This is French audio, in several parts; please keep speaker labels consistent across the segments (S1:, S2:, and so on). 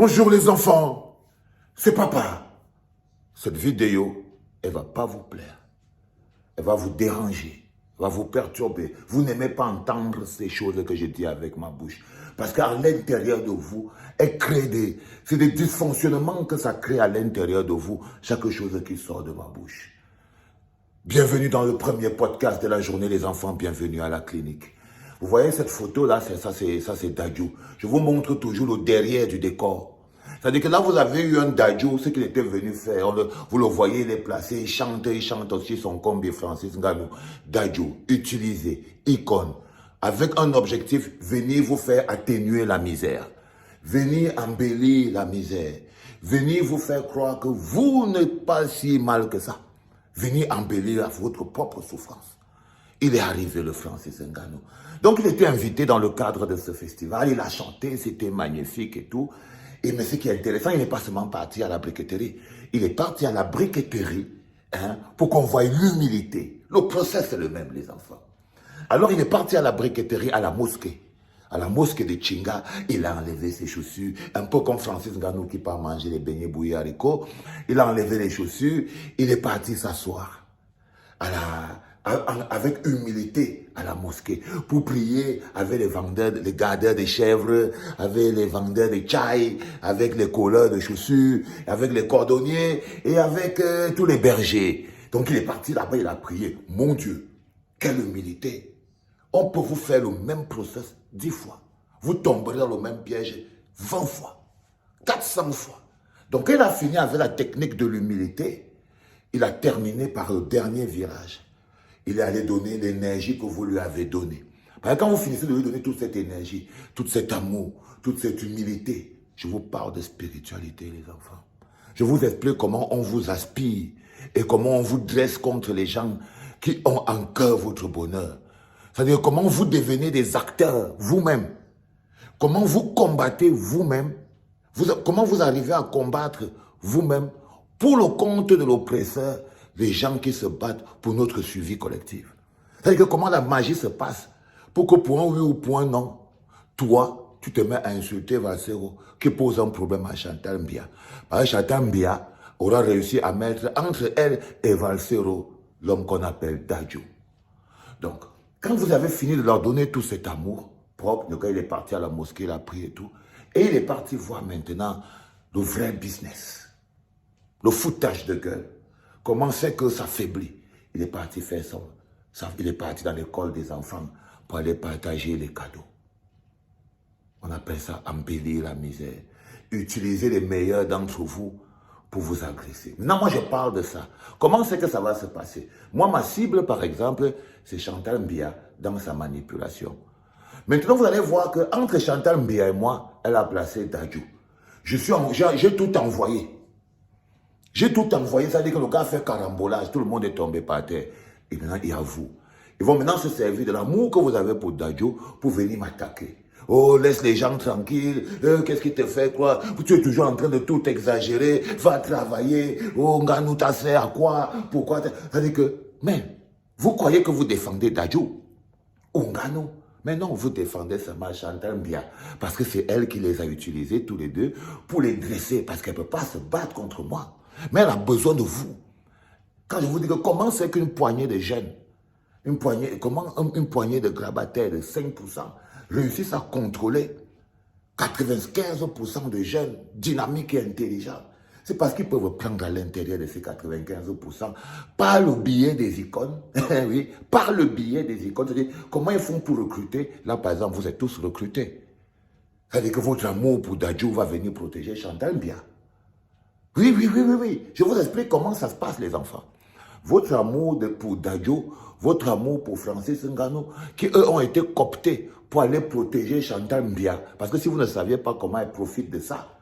S1: Bonjour les enfants, c'est papa. Cette vidéo, elle ne va pas vous plaire. Elle va vous déranger, elle va vous perturber. Vous n'aimez pas entendre ces choses que je dis avec ma bouche. Parce qu'à l'intérieur de vous, c'est des dysfonctionnements que ça crée à l'intérieur de vous, chaque chose qui sort de ma bouche. Bienvenue dans le premier podcast de la journée, les enfants, bienvenue à la clinique. Vous voyez cette photo-là, ça c'est Dadju. Je vous montre toujours le derrière du décor. C'est-à-dire que là, vous avez eu un Dadju, ce qu'il était venu faire. Vous le voyez, il est placé, il chante aussi son combi Francis Ngannou. Dadju, utilisé, icône, avec un objectif, venir vous faire atténuer la misère. Venir embellir la misère. Venir vous faire croire que vous n'êtes pas si mal que ça. Venir embellir votre propre souffrance. Il est arrivé, le Francis Ngannou. Donc, il était invité dans le cadre de ce festival. Il a chanté, c'était magnifique et tout. Mais ce qui est intéressant, il n'est pas seulement parti à la briqueterie. Il est parti à la briqueterie pour qu'on voie l'humilité. Le process est le même, les enfants. Alors, il est parti à la briqueterie, à la mosquée. À la mosquée de Chinga, il a enlevé ses chaussures, un peu comme Francis Ngannou qui part manger les beignets bouillis haricots. Il a enlevé les chaussures, il est parti s'asseoir avec humilité à la mosquée pour prier avec les vendeurs, les gardeurs de chèvres, avec les vendeurs de chai, avec les colleurs de chaussures, avec les cordonniers et avec tous les bergers. Donc il est parti là-bas, il a prié. Mon Dieu, quelle humilité! On peut vous faire le même process 10 fois. Vous tomberez dans le même piège 20 fois, 400 fois. Donc quand il a fini avec la technique de l'humilité, il a terminé par le dernier virage. Il est allé donner l'énergie que vous lui avez donnée. Parce que quand vous finissez de lui donner toute cette énergie, tout cet amour, toute cette humilité, je vous parle de spiritualité, les enfants. Je vous explique comment on vous aspire et comment on vous dresse contre les gens qui ont en cœur votre bonheur. C'est-à-dire comment vous devenez des acteurs vous-même. Comment vous combattez vous-même. Comment vous arrivez à combattre vous-même pour le compte de l'oppresseur, les gens qui se battent pour notre suivi collectif. C'est-à-dire que comment la magie se passe pour que pour un oui ou pour un non, toi, tu te mets à insulter Valsero qui pose un problème à Chantal Mbia. Parce que Chantal Mbia aura réussi à mettre entre elle et Valsero l'homme qu'on appelle Dadju. Donc, quand vous avez fini de leur donner tout cet amour propre, le gars il est parti à la mosquée, il a prié et tout, et il est parti voir maintenant le vrai business, le foutage de gueule. Comment c'est que ça faiblit? Il est parti faire il est parti dans l'école des enfants pour aller partager les cadeaux. On appelle ça embellir la misère. Utiliser les meilleurs d'entre vous pour vous agresser. Maintenant, moi, je parle de ça. Comment c'est que ça va se passer? Moi, ma cible, par exemple, c'est Chantal Mbia dans sa manipulation. Maintenant, vous allez voir qu'entre Chantal Mbia et moi, elle a placé Dadju. J'ai tout envoyé. J'ai tout envoyé, ça veut dire que le gars fait carambolage, tout le monde est tombé par terre. Et maintenant, il y a vous. Ils vont maintenant se servir de l'amour que vous avez pour Dadju pour venir m'attaquer. Oh, laisse les gens tranquilles. Qu'est-ce qui te fait quoi? Tu es toujours en train de tout exagérer. Va travailler. Oh, Ngannou, t'as sert à quoi? Pourquoi? Ça veut dire que, mais, vous croyez que vous défendez Dadju ou Ngannou? Mais non, vous défendez seulement Chantal Mbia. Parce que c'est elle qui les a utilisés tous les deux pour les dresser. Parce qu'elle ne peut pas se battre contre moi. Mais elle a besoin de vous. Quand je vous dis que comment c'est qu'une poignée de jeunes, comment une poignée de grabataires de 5% réussissent à contrôler 95% de jeunes dynamiques et intelligents, c'est parce qu'ils peuvent prendre à l'intérieur de ces 95% par le biais des icônes. Oui, par le biais des icônes. C'est-à-dire, comment ils font pour recruter? Là, par exemple, vous êtes tous recrutés. C'est-à-dire que votre amour pour Dadju va venir protéger Chantal Mbia. Oui. Je vous explique comment ça se passe, les enfants. Votre amour pour Dadju, votre amour pour Francis Ngannou, qui eux ont été cooptés pour aller protéger Chantal Mbia. Parce que si vous ne saviez pas comment elle profite de ça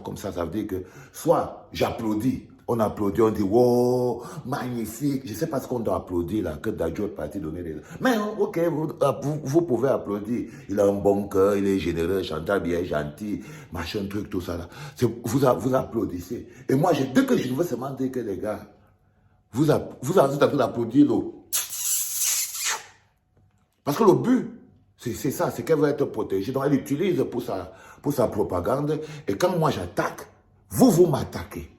S1: comme ça veut dire que soit j'applaudis, on applaudit, on dit wow, magnifique, je ne sais pas ce qu'on doit applaudir là, que Dadju est parti donner les... Mais ok, vous pouvez applaudir, il a un bon cœur, il est généreux, Chantal Mbia est gentil, machin truc, tout ça là. Vous applaudissez. Et moi, dès que je veux seulement dire que les gars, vous avez d'applaudir l'eau. Parce que le but C'est ça, c'est qu'elle veut être protégée. Donc elle utilise pour sa propagande. Et quand moi j'attaque, vous m'attaquez.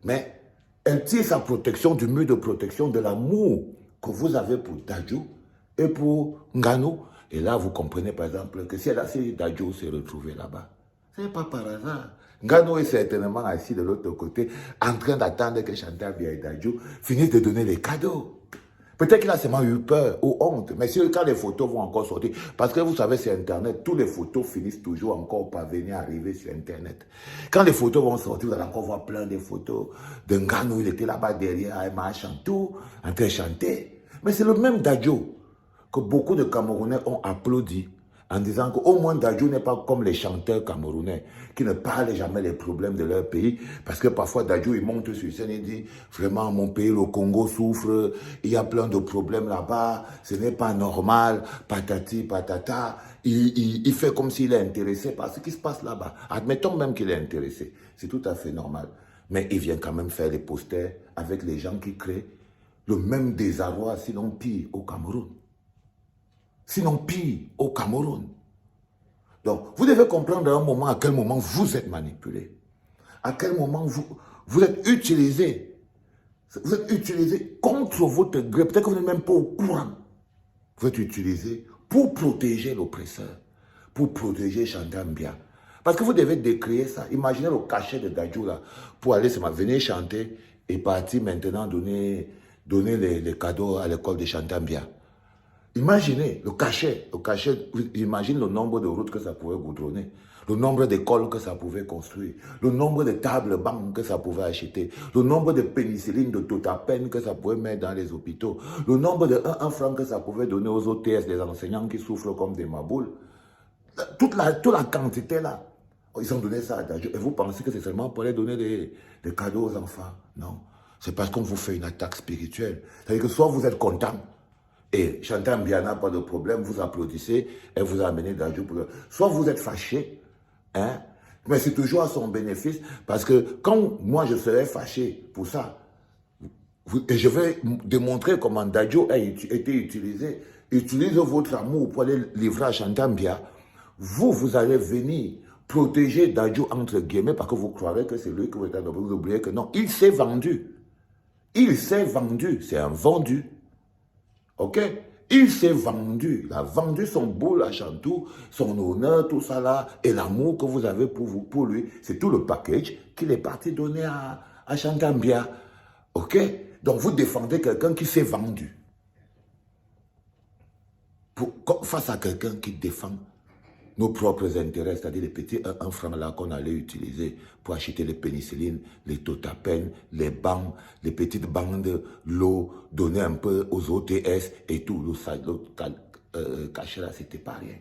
S1: Mais elle tire sa protection du mur de protection de l'amour que vous avez pour Dadju et pour Nganou. Et là, vous comprenez par exemple que si Dadju s'est retrouvé là-bas, ce n'est pas par hasard. Nganou est certainement assis de l'autre côté, en train d'attendre que Chantal Biya et Dadju finissent de donner les cadeaux. Peut-être qu'il a seulement eu peur ou honte, mais quand les photos vont encore sortir, parce que vous savez, sur Internet, toutes les photos finissent toujours encore par venir arriver sur Internet. Quand les photos vont sortir, vous allez encore voir plein de photos de Nganou, il était là-bas derrière, à Chantou, en train de chanter. Mais c'est le même Dadju que beaucoup de Camerounais ont applaudi en disant qu'au moins Dadju n'est pas comme les chanteurs camerounais qui ne parlent jamais les problèmes de leur pays, parce que parfois Dadju il monte sur scène et dit vraiment mon pays le Congo souffre, il y a plein de problèmes là-bas, ce n'est pas normal, patati patata, il fait comme s'il est intéressé par ce qui se passe là-bas. Admettons même qu'il est intéressé, c'est tout à fait normal, mais il vient quand même faire les posters avec les gens qui créent le même désarroi, sinon pire, au Cameroun. Sinon pire au Cameroun. Donc, vous devez comprendre à un moment, à quel moment vous êtes manipulé. À quel moment vous êtes utilisé. Vous êtes utilisé contre votre gré. Peut-être que vous n'êtes même pas au courant. Vous êtes utilisé pour protéger l'oppresseur. Pour protéger Chantal Biya. Parce que vous devez décrire ça. Imaginez le cachet de Dadju là. Pour aller, venir chanter et partir maintenant donner les cadeaux à l'école de Chantal Biya. Imaginez le cachet, imagine le nombre de routes que ça pouvait goudronner, le nombre d'écoles que ça pouvait construire, le nombre de tables banques que ça pouvait acheter, le nombre de pénicillines, de totapen que ça pouvait mettre dans les hôpitaux, le nombre de 1 franc que ça pouvait donner aux OTS, des enseignants qui souffrent comme des maboules. Toute la quantité là, ils ont donné ça à Dadju. Et vous pensez que c'est seulement pour aller donner des cadeaux aux enfants? Non, c'est parce qu'on vous fait une attaque spirituelle. C'est-à-dire que soit vous êtes content, et Chantal Biya n'a pas de problème, vous applaudissez, elle vous a amené Dadju pour... Soit vous êtes fâché, hein, mais c'est toujours à son bénéfice, parce que quand moi je serai fâché pour ça, et je vais démontrer comment Dadju a été utilisé, utilisez votre amour pour aller livrer à Chantal Biya, vous allez venir protéger Dadju entre guillemets, parce que vous croirez que c'est lui que vous êtes en train de vous oublier que non, il s'est vendu. Il s'est vendu, c'est un vendu. Ok? Il s'est vendu. Il a vendu son boule à Chantou, son honneur, tout ça là, et l'amour que vous avez pour lui. C'est tout le package qu'il est parti donner à Chantal Biya. Ok? Donc vous défendez quelqu'un qui s'est vendu. Face à quelqu'un qui défend nos propres intérêts, c'est-à-dire les petits 1 franc là qu'on allait utiliser pour acheter les pénicillines, les totapen, les banques, les petites bandes, l'eau, donner un peu aux OTS et tout. L'autre cachet là, c'était pas rien.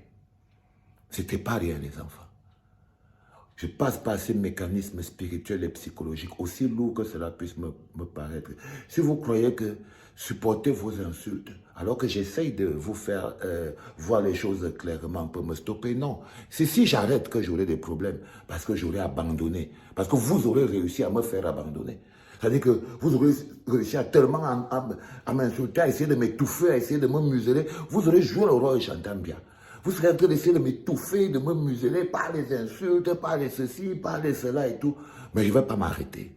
S1: C'était pas rien, les enfants. Je passe par ces mécanismes spirituels et psychologiques, aussi lourds que cela puisse me paraître. Si vous croyez que supporter vos insultes, alors que j'essaye de vous faire voir les choses clairement pour me stopper, non. C'est si j'arrête que j'aurai des problèmes, parce que j'aurai abandonné, parce que vous aurez réussi à me faire abandonner. C'est-à-dire que vous aurez réussi à tellement à m'insulter, à essayer de m'étouffer, à essayer de me museler, vous aurez joué le rôle de Chantal Biya. Vous serez en train d'essayer de m'étouffer, de me museler par les insultes, par les ceci, par les cela et tout. Mais je ne vais pas m'arrêter.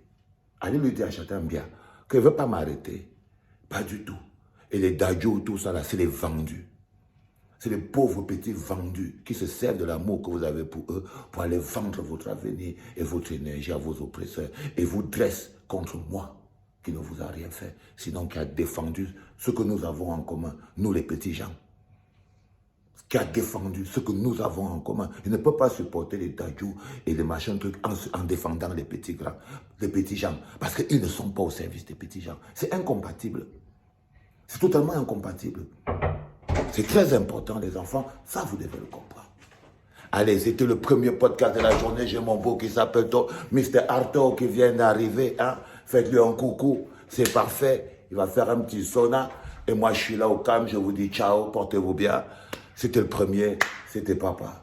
S1: Allez lui dire à Chantal Biya que je ne vais pas m'arrêter. Pas du tout. Et les Dadju, tout ça là, c'est les vendus. C'est les pauvres petits vendus qui se servent de l'amour que vous avez pour eux pour aller vendre votre avenir et votre énergie à vos oppresseurs et vous dressent contre moi qui ne vous a rien fait, sinon qui a défendu ce que nous avons en commun, nous les petits gens. Qui a défendu ce que nous avons en commun. Il ne peut pas supporter les Dadju et les machins trucs en défendant les petits gens. Parce qu'ils ne sont pas au service des petits gens. C'est incompatible. C'est totalement incompatible. C'est très important, les enfants. Ça, vous devez le comprendre. Allez, c'était le premier podcast de la journée. J'ai mon beau qui s'appelle Mr. Arthur qui vient d'arriver. Hein? Faites-lui un coucou. C'est parfait. Il va faire un petit sauna. Et moi, je suis là au calme. Je vous dis ciao. Portez-vous bien. C'était le premier. C'était papa.